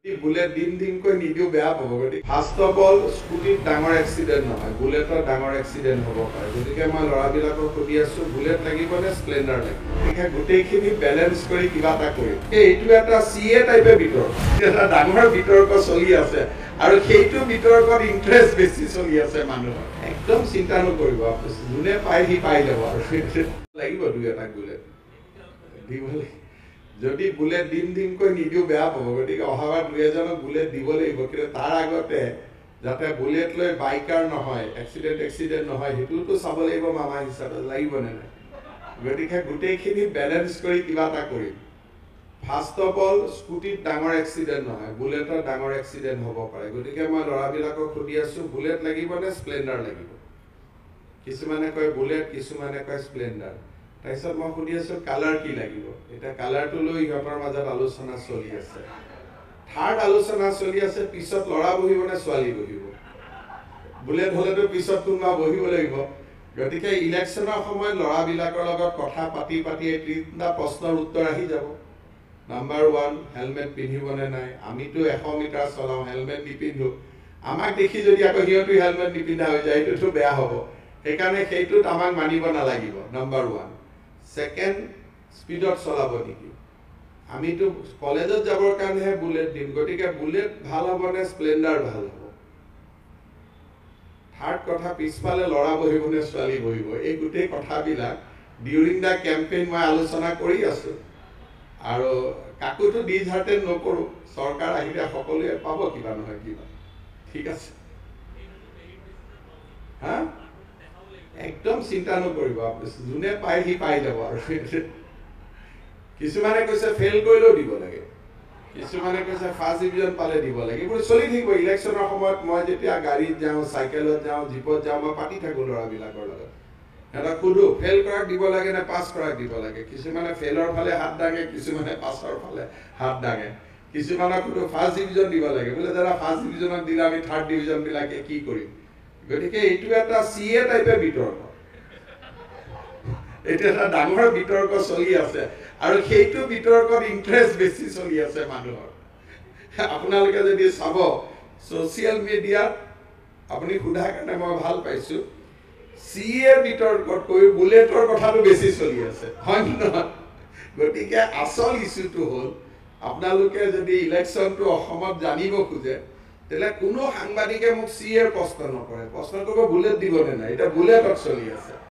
bullet দিন কৈ নিদিও বেয়া পাব গতিকে ফাৰ্ষ্ট অফ অল স্কুটিত ডাঙৰ এক্সিডেণ্ট নহয় বুলেটৰ ডাঙৰ এক্সিডেণ্ট হ'ব পাৰে গতিকে মই ল'ৰাবিলাকক সুধি আছোঁ বুলেট লাগিব নে স্প্লেণ্ডাৰ লাগিব গতিকে গোটেইখিনি বেলেঞ্চ কৰি কিবা এটা কৰিম এইটো এটা CA টাইপে বিতৰ্ক এটা ডাঙৰ বিতৰ্ক চলি আছে আৰু সেইটো বিতৰ্কত ইণ্টাৰেষ্ট বেছি চলি আছে মানুহৰ একদম চিন্তা নকৰিব যোনে পায় সি পাই যাব আৰু লাগিব দুই এটা বুলেট দিব লাগিব যদি বুলেট দিন কৈ নিদিও বেয়া পাব গতিকে অহাবাৰ দুই এজনক বুলেট দিব লাগিব কিন্তু তাৰ আগতে যাতে বুলেট লৈ বাইকাৰ নহয় এক্সিডেণ্ট নহয় সেইটোতো চাব লাগিব মামা হিচাপে লাগিব নে নাই গতিকে গোটেইখিনি বেলেঞ্চ কৰি কিবা এটা কৰিম ফাৰ্ষ্ট অফ অল স্কুটিত ডাঙৰ এক্সিডেণ্ট নহয় বুলেটৰ ডাঙৰ এক্সিডেণ্ট হ'ব পাৰে গতিকে মই ল'ৰাবিলাকক সুধি আছোঁ বুলেট লাগিব নে স্প্লেণ্ডাৰ লাগিব কিছুমানে কয় বুলেট কিছুমানে কয় স্প্লেণ্ডাৰ তাৰপিছত মই সুধি আছোঁ কালাৰ কি লাগিব এতিয়া কালাৰটো লৈ সিহঁতৰ মাজত আলোচনা চলি আছে থাৰ্ড আলোচনা চলি আছে পিছত ল'ৰা বহিব নে ছোৱালী বহিব বুলেট হ'লেতো পিছত কোনোবা বহিব লাগিব গতিকে ইলেকশ্যনৰ সময়ত ল'ৰাবিলাকৰ লগত কথা পাতি এই তিনিটা প্ৰশ্নৰ উত্তৰ আহি যাব নাম্বাৰ 1 হেলমেট পিন্ধিবনে নাই আমিতো 100 মিটাৰ চলাওঁ হেলমেট নিপিন্ধো আমাক দেখি যদি আকৌ সিহঁতো হেলমেট নিপিন্ধা হৈ যায় এইটোতো বেয়া হ'ব সেইকাৰণে সেইটোত আমাক মানিব নালাগিব নাম্বাৰ 1 সেকেন্ড স্পিডত চলাব নেকি আমিতো কলেজত যাবৰ কাৰণেহে বুলেট দিম গতিকে বুলেট ভাল হ'ব নে স্প্লেণ্ডাৰ ভাল হ'ব থাৰ্ড কথা পিছফালে ল'ৰা বহিব নে ছোৱালী বহিব এই গোটেই কথাবিলাক ডিউৰিং দ্য কেম্পেইন মই আলোচনা কৰি আছোঁ আৰু কাকোতো ডিজহাৰ্টেড নকৰোঁ চৰকাৰ আহিলে সকলোৱে পাব কিবা নহয় কিবা ঠিক আছে হা একদম চিন্তা নকৰিব যোনে পায় সি পাই যাব আৰু কিছুমানে কৈছে ফেইল কৰিলেও দিব লাগে কিছুমানে কৈছে ফাৰ্ষ্ট ডিভিজন পালে দিব লাগে এইবোৰ চলি থাকিব ইলেকশ্যনৰ সময়ত মই যেতিয়া গাড়ীত যাওঁ চাইকেলত যাওঁ জীপত যাওঁ মই পাতি থাকোঁ ল'ৰাবিলাকৰ লগত সিহঁতক সুধো ফেইল কৰাক দিব লাগে নে পাছ কৰাক দিব লাগে কিছুমানে ফেইলৰ ফালে হাত দাঙে কিছুমানে পাছৰ ফালে হাত দাঙে কিছুমানক সুধো ফাৰ্ষ্ট ডিভিজন দিব লাগে বোলে দাদা ফাৰ্ষ্ট ডিভিজনক দিলে আমি থাৰ্ড ডিভিজনবিলাকে কি কৰিম গতিকে এইটো এটা CA টাইপে বিতৰ্ক এইটো এটা ডাঙৰ বিতৰ্ক চলি আছে আৰু সেইটো বিতৰ্কত ইণ্টাৰেষ্ট বেছি চলি আছে মানুহৰ আপোনালোকে যদি চাব ছ'চিয়েল মিডিয়াত আপুনি সোধা কাৰণে মই ভাল পাইছোঁ CA বিতৰ্কতকৈ বুলেটৰ কথাটো বেছি চলি আছে হয় নহয় গতিকে আচল ইছ্যুটো হ'ল আপোনালোকে যদি ইলেকশ্যনটো অসমত জানিব খোজে তেলে কোনো সাংবাদিকে মোক CA প্ৰশ্ন নকৰে প্ৰশ্ন কৰিব বুলেট দিব নে নাই এটা বুলেটত চলি আছে